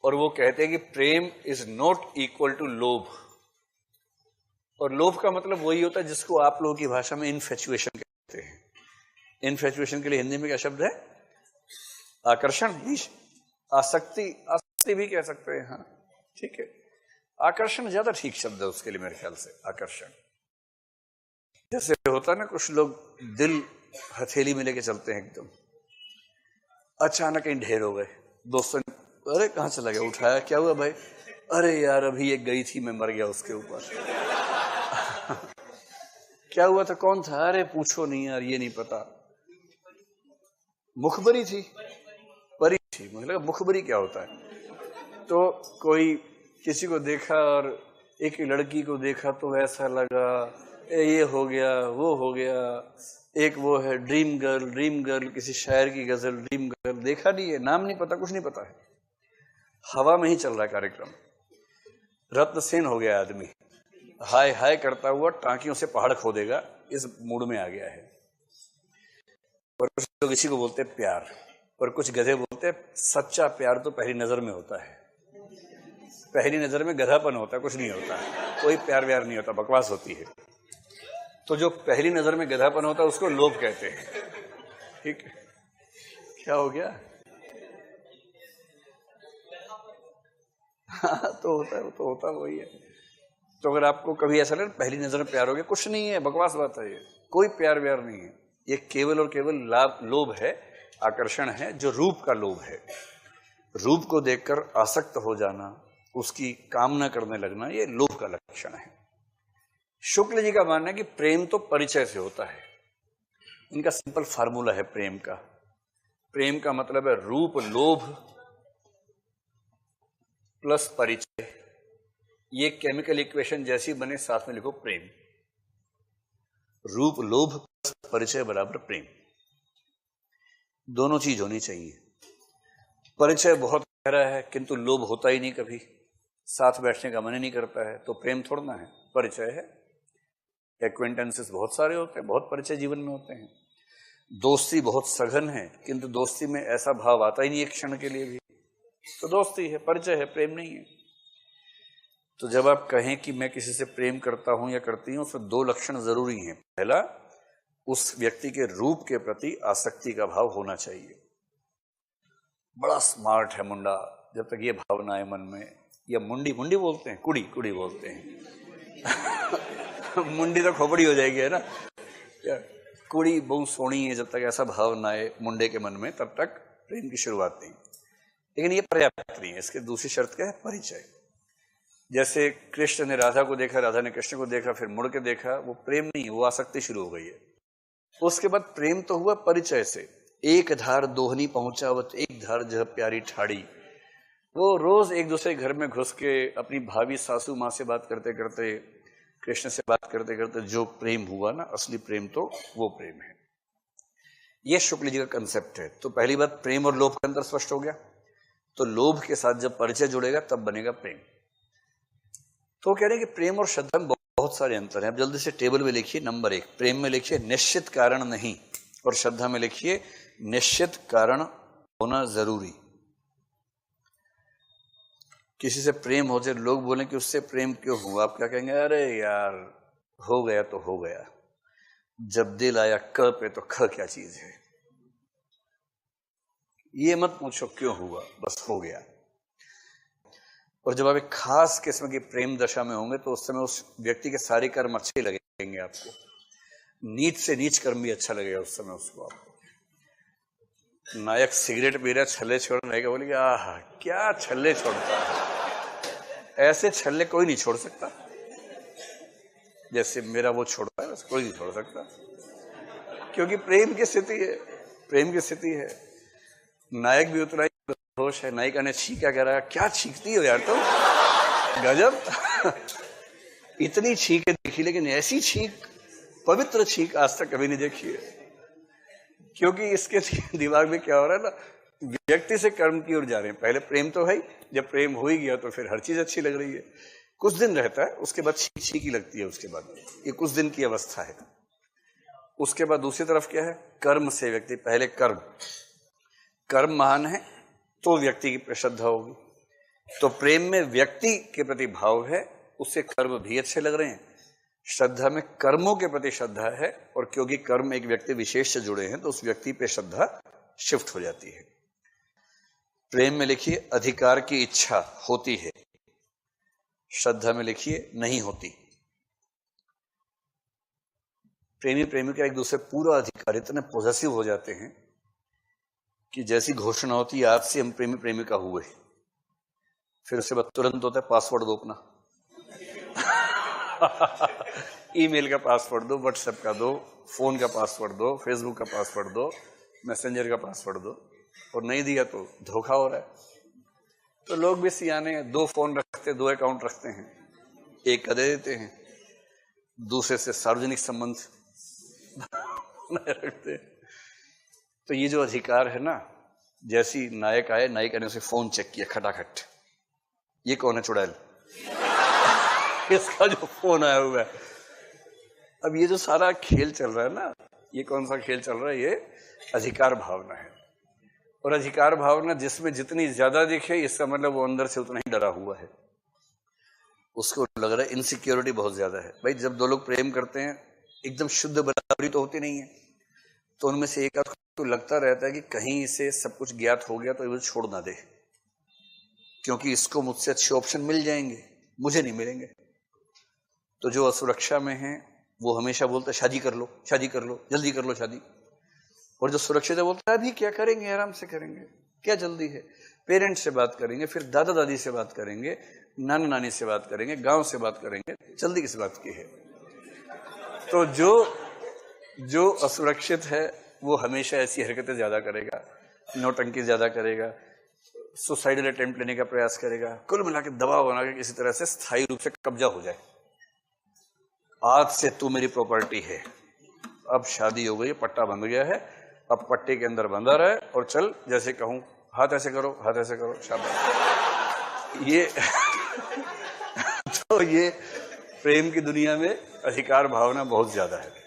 और वो कहते हैं कि प्रेम इज नॉट इक्वल टू लोभ। और लोभ का मतलब वही होता है जिसको आप लोगों की भाषा में इनफैचुएशन कहते हैं। इनफैचुएशन के लिए हिंदी में क्या शब्द है? आकर्षण, आसक्ति, आसक्ति भी कह सकते हैं। हाँ ठीक है, आकर्षण ज्यादा ठीक शब्द है उसके लिए मेरे ख्याल से। आकर्षण जैसे होता है ना, कुछ लोग दिल हथेली में लेके चलते हैं, एकदम अचानक ही ढेर हो गए। दोस्तों ने, अरे कहाँ चला गया? उठाया, क्या हुआ भाई? अरे यार अभी एक गई थी, मैं मर गया उसके ऊपर। क्या हुआ था? कौन था? अरे पूछो नहीं यार, ये नहीं पता। मुखबरी थी, परी थी। मतलब मुखबरी क्या होता है? तो कोई किसी को देखा और एक लड़की को देखा तो ऐसा लगा ये हो गया वो हो गया। एक वो है ड्रीम गर्ल, ड्रीम गर्ल, किसी शायर की गजल, ड्रीम गर्ल। देखा नहीं है, नाम नहीं पता, कुछ नहीं पता है, हवा में ही चल रहा है कार्यक्रम। रत्नसेन हो गया आदमी, हाय हाय करता हुआ टांकियों से पहाड़ खोदेगा, इस मूड में आ गया है। और कुछ लोग इसी को बोलते हैं प्यार, और कुछ गधे बोलते हैं सच्चा प्यार तो पहली नजर में होता है। पहली नजर में गधापन होता है, कुछ नहीं होता है, कोई प्यार व्यार नहीं होता, बकवास होती है। तो जो पहली नजर में गधापन होता है उसको लोभ कहते हैं। ठीक है, क्या हो गया? हाँ तो होता है, वो तो होता वही है। तो अगर आपको कभी ऐसा लगे पहली नजर में प्यार हो गया, कुछ नहीं है, बकवास बात है, ये कोई प्यार व्यार नहीं है। ये केवल और केवल लोभ है, आकर्षण है, जो रूप का लोभ है। रूप को देखकर आसक्त हो जाना, उसकी कामना करने लगना, ये लोभ का लक्षण है। शुक्ल जी का मानना है कि प्रेम तो परिचय से होता है। इनका सिंपल फार्मूला है प्रेम का। प्रेम का मतलब है रूप लोभ प्लस परिचय। ये केमिकल इक्वेशन जैसी बने, साथ में लिखो प्रेम। रूप लोभ प्लस परिचय बराबर प्रेम। दोनों चीज होनी चाहिए। परिचय बहुत गहरा है किंतु लोभ होता ही नहीं, कभी साथ बैठने का मन ही नहीं करता है, तो प्रेम थोड़ना है, परिचय है। एक्वेंटेंसेस बहुत सारे होते हैं, बहुत परिचय जीवन में होते हैं। दोस्ती बहुत सघन है किंतु दोस्ती में ऐसा भाव आता ही नहीं एक क्षण के लिए भी, तो दोस्ती है, परिचय है, प्रेम नहीं है। तो जब आप कहें कि मैं किसी से प्रेम करता हूं या करती हूं, उसमें दो लक्षण जरूरी हैं। पहला, उस व्यक्ति के रूप के प्रति आसक्ति का भाव होना चाहिए। बड़ा स्मार्ट है मुंडा, जब तक ये भावना है मन में, या मुंडी, मुंडी बोलते हैं, कुड़ी, कुड़ी बोलते हैं। मुंडी तो खोपड़ी हो जाएगी, है ना? कुड़ी बहुत सोहनी है, जब तक ऐसा भाव ना आए मुंडे के मन में, तब तक प्रेम की शुरुआत नहीं। लेकिन ये पर्याप्त नहीं है, इसकी दूसरी शर्त क्या है? परिचय। जैसे कृष्ण ने राधा को देखा, राधा ने कृष्ण को देखा, फिर मुड़ के देखा, वो प्रेम नहीं, वो आसक्ति शुरू हो गई है। उसके बाद प्रेम तो हुआ परिचय से। एक धार दोहनी पहुंचावत एक धार जह प्यारी ठाड़ी। वो रोज एक दूसरे घर में घुस के अपनी भाभी सासू माँ से बात करते करते, कृष्ण से बात करते करते जो प्रेम हुआ ना, असली प्रेम तो वो प्रेम है। ये शुक्ल जी का कंसेप्ट है। तो पहली बात, प्रेम और लोभ का अंतर स्पष्ट हो गया। तो लोभ के साथ जब परिचय जुड़ेगा तब बनेगा प्रेम। तो कह रहे हैं कि प्रेम और श्रद्धा में बहुत सारे अंतर हैं। अब जल्दी से टेबल में लिखिए। नंबर 1, प्रेम में लिखिए निश्चित कारण नहीं, और श्रद्धा में लिखिए निश्चित कारण होना जरूरी। किसी से प्रेम हो जाए, लोग बोलें कि उससे प्रेम क्यों हुआ, आप क्या कहेंगे? अरे यार हो गया तो हो गया। जब दिल आया क पे तो ख क्या चीज है, ये मत पूछो क्यों हुआ, बस हो गया। और जब आप एक खास किस्म की प्रेम दशा में होंगे तो उस समय उस व्यक्ति के सारे कर्म अच्छे लगेंगे आपको, नीच से नीच कर्म भी अच्छा लगेगा उस समय उसको। आपको नायक सिगरेट पी रहा, छल्ले छोड़ रहे, बोलेगा आह क्या छल्ले छोड़ता है, ऐसे छल्ले कोई नहीं छोड़ सकता जैसे मेरा वो छोड़ता है, बस कोई नहीं छोड़ सकता, क्योंकि प्रेम की स्थिति है, प्रेम की स्थिति है। नायक भी उतना ही होश है। नायिका ने छींका, कह रहा है क्या छींकती हो यार तुम, गजब। इतनी छींके देखी, लेकिन ऐसी छींक, पवित्र छींक आज तक कभी नहीं देखी है। क्योंकि इसके दिमाग में क्या हो रहा है ना, व्यक्ति से कर्म की ओर जा रहे हैं। पहले प्रेम तो है ही, जब प्रेम हो ही गया तो फिर हर चीज अच्छी लग रही है। कुछ दिन रहता है, उसके बाद छींक छींक ही लगती है। उसके बाद ये कुछ दिन की अवस्था है। उसके बाद दूसरी तरफ क्या है? कर्म से व्यक्ति, पहले कर्म महान है तो व्यक्ति की श्रद्धा होगी। तो प्रेम में व्यक्ति के प्रति भाव है, उससे कर्म भी अच्छे लग रहे हैं। श्रद्धा में कर्मों के प्रति श्रद्धा है, और क्योंकि कर्म एक व्यक्ति विशेष से जुड़े हैं तो उस व्यक्ति पे श्रद्धा शिफ्ट हो जाती है। प्रेम में लिखिए अधिकार की इच्छा होती है, श्रद्धा में लिखिए नहीं होती। प्रेमी प्रेमिका एक दूसरे पूरा अधिकार, इतने पॉजेसिव हो जाते हैं कि जैसी घोषणा होती है आज से हम प्रेमी प्रेमिका हुए, फिर उसके बाद तुरंत होता है पासवर्ड दो अपना। ईमेल का पासवर्ड दो, व्हाट्सएप का दो, फोन का पासवर्ड दो, फेसबुक का पासवर्ड दो, मैसेंजर का पासवर्ड दो, और नहीं दिया तो धोखा हो रहा है। तो लोग भी सियाने हैं, 2 फोन रखते, 2 अकाउंट रखते हैं, एक का दे देते हैं, दूसरे से सार्वजनिक संबंध रखते। तो ये जो अधिकार है ना, जैसी नायक आए, नायिका ने उसे फोन चेक किया खटाखट, ये कौन है चुड़ैल, इसका जो फोन आया हुआ है। अब ये जो सारा खेल चल रहा है ना, ये कौन सा खेल चल रहा है, ये अधिकार भावना है। और अधिकार भावना जिसमें जितनी ज्यादा दिखे, इसका मतलब वो अंदर से उतना ही डरा हुआ है, उसको लग रहा है इनसिक्योरिटी बहुत ज्यादा है। भाई जब 2 लोग प्रेम करते हैं, एकदम शुद्ध बराबरी तो होती नहीं है, तो उनमें से एक आध को लगता रहता है कि कहीं इसे सब कुछ ज्ञात हो गया तो ये छोड़ ना दे, क्योंकि इसको मुझसे अच्छे ऑप्शन मिल जाएंगे, मुझे नहीं मिलेंगे। तो जो असुरक्षा में है वो हमेशा बोलता है शादी कर लो, शादी कर लो, जल्दी कर लो शादी। और जो सुरक्षित है बोलता है अभी क्या करेंगे, आराम से करेंगे, क्या जल्दी है, पेरेंट्स से बात करेंगे, फिर दादा दादी से बात करेंगे, नाना नानी से बात करेंगे, गांव से बात करेंगे, जल्दी किस बात की है। तो जो असुरक्षित है वो हमेशा ऐसी हरकतें ज्यादा करेगा, नौटंकी ज्यादा करेगा, सुसाइडल अटेम्प्ट लेने का प्रयास करेगा, कुल मिला के दबाव बना के किसी तरह से स्थायी रूप से कब्जा हो जाए। आज से तू मेरी प्रॉपर्टी है, अब शादी हो गई, पट्टा बंध गया है, अब पट्टे के अंदर बंधा रहे और चल जैसे कहूं, हाथ ऐसे करो, हाथ ऐसे करो, शाबाश। ये तो ये प्रेम की दुनिया में अधिकार भावना बहुत ज्यादा है।